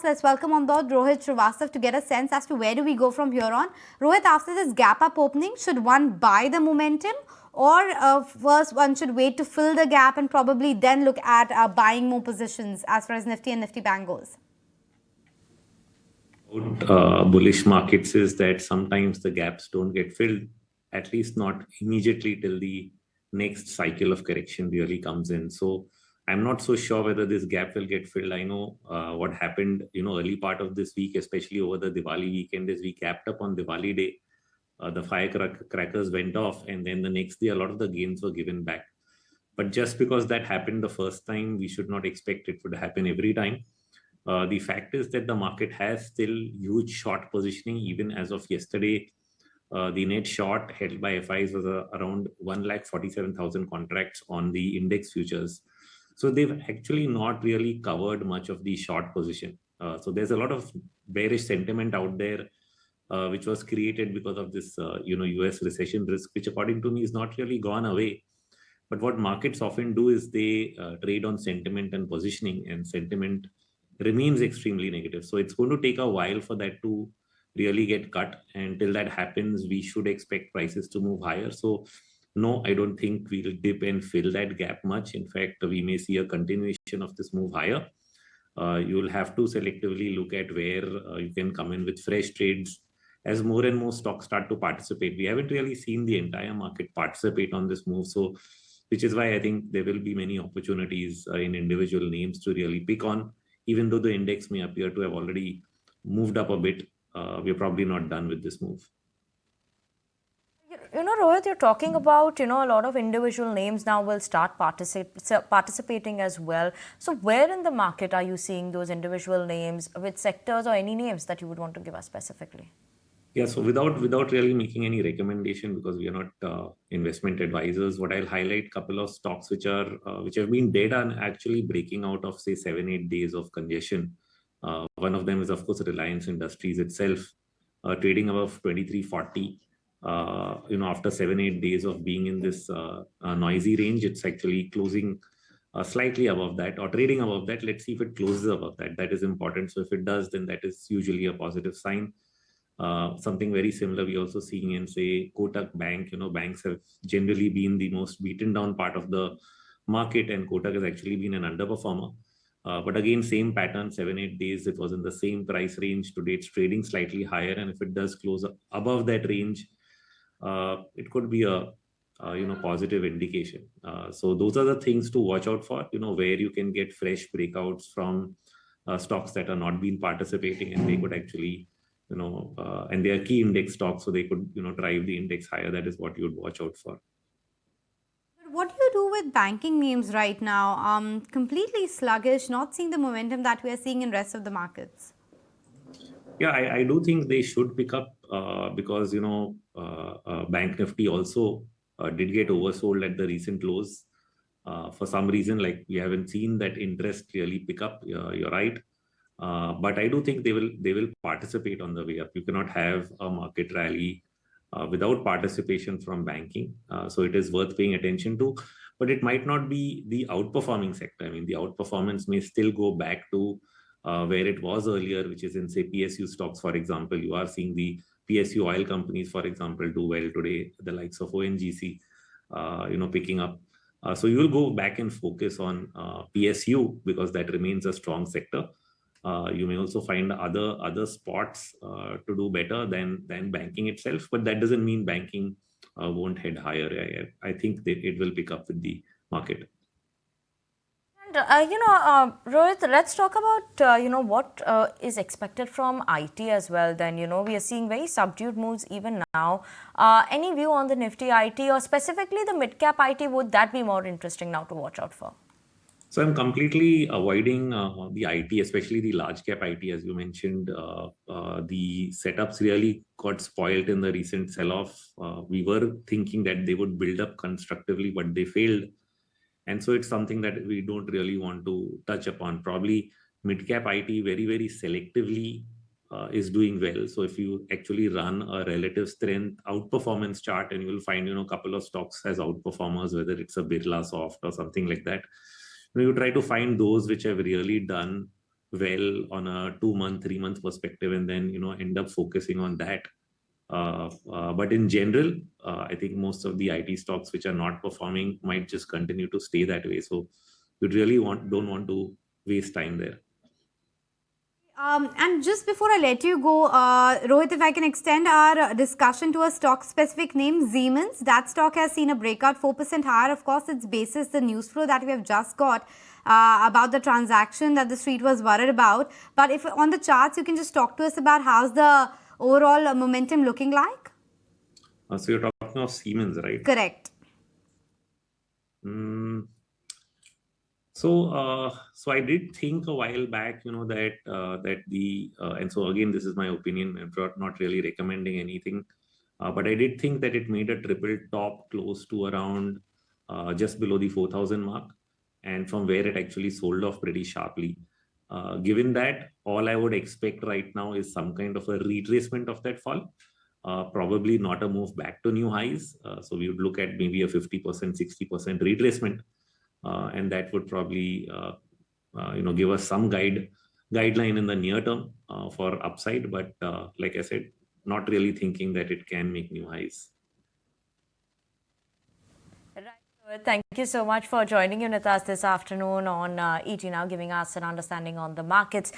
Let's welcome on board Rohit Srivastava to get a sense as to where do we go from here on. Rohit, after this gap up opening, should one buy the momentum, or first one should wait to fill the gap and probably then look at buying more positions as far as Nifty and Nifty Bank goes? Bullish markets is that sometimes the gaps don't get filled, at least not immediately till the next cycle of correction really comes in. So I'm not so sure whether this gap will get filled. I know what happened, early part of this week, especially over the Diwali weekend, is we capped up on Diwali day. The firecrackers went off, and then the next day, a lot of the gains were given back. But just because that happened the first time, we should not expect it to happen every time. The fact is that the market has still huge short positioning. Even as of yesterday, the net short held by FIs was around 147,000 contracts on the index futures. So they've actually not really covered much of the short position. So there's a lot of bearish sentiment out there, which was created because of this, US recession risk, which according to me is not really gone away. But what markets often do is they trade on sentiment and positioning, and sentiment remains extremely negative. So it's going to take a while for that to really get cut. And till that happens, we should expect prices to move higher. So no, I don't think we'll dip and fill that gap much. In fact, we may see a continuation of this move higher. You'll have to selectively look at where you can come in with fresh trades as more and more stocks start to participate. We haven't really seen the entire market participate on this move. So which is why I think there will be many opportunities in individual names to really pick on. Even though the index may appear to have already moved up a bit, we're probably not done with this move. Rohit, you're talking about, a lot of individual names now will start participating as well. So where in the market are you seeing those individual names, with sectors or any names that you would want to give us specifically? Yeah, so without really making any recommendation, because we are not investment advisors, what I'll highlight a couple of stocks which have been dead and actually breaking out of, say, 7-8 days of congestion. One of them is, of course, Reliance Industries itself, trading above 2340. After 7-8 days of being in this noisy range, it's actually closing slightly above that, or trading above that. Let's see if it closes above that. That is important. So if it does, then that is usually a positive sign. Something very similar we're also seeing in, say, Kotak Bank. Banks have generally been the most beaten down part of the market, and Kotak has actually been an underperformer. But again, same pattern, 7-8 days, it was in the same price range. Today it's trading slightly higher, and if it does close above that range, it could be a positive indication. So those are the things to watch out for, where you can get fresh breakouts from stocks that are not been participating, and they could actually and they are key index stocks, so they could, drive the index higher. That is what you would watch out for. What do you do with banking names right now? Completely sluggish, not seeing the momentum that we are seeing in rest of the markets. Yeah, I do think they should pick up because, Bank Nifty also did get oversold at the recent lows. For some reason, like, we haven't seen that interest really pick up. You're right. But I do think they will participate on the way up. You cannot have a market rally without participation from banking. So it is worth paying attention to. But it might not be the outperforming sector. I mean, the outperformance may still go back to where it was earlier, which is in, say, PSU stocks, for example. You are seeing the PSU oil companies, for example, do well today, the likes of ONGC, picking up. So you will go back and focus on PSU because that remains a strong sector. You may also find other spots to do better than banking itself, but that doesn't mean banking won't head higher. I think it will pick up with the market. And Rohit, let's talk about what is expected from IT as well. Then we are seeing very subdued moves even now. Any view on the Nifty IT, or specifically the mid-cap IT? Would that be more interesting now to watch out for? So I'm completely avoiding the IT, especially the large cap IT, as you mentioned. The setups really got spoiled in the recent sell-off. We were thinking that they would build up constructively, but they failed. And so it's something that we don't really want to touch upon. Probably mid-cap IT very, very selectively is doing well. So if you actually run a relative strength outperformance chart, and you will find, a couple of stocks as outperformers, whether it's a Birla Soft or something like that. You try to find those which have really done well on a 2-month, 3-month perspective, and then end up focusing on that. But in general, I think most of the IT stocks which are not performing might just continue to stay that way. So you really don't want to waste time there. And just before I let you go, Rohit, if I can extend our discussion to a stock-specific name, Siemens. That stock has seen a breakout 4% higher. Of course, its basis the news flow that we have just got about the transaction that the street was worried about. But if on the charts, you can just talk to us about how's the overall momentum looking like? So you're talking of Siemens, right? Correct. So I did think a while back, that and so again, this is my opinion. I'm not really recommending anything, but I did think that it made a triple top close to around just below the 4,000 mark, and from where it actually sold off pretty sharply. Given that, all I would expect right now is some kind of a retracement of that fall. Probably not a move back to new highs. So we would look at maybe a 50%, 60% retracement. And that would probably give us some guideline in the near term for upside, but like I said, not really thinking that it can make new highs. Right. Thank you so much for joining in with us this afternoon on ET Now, giving us an understanding on the markets.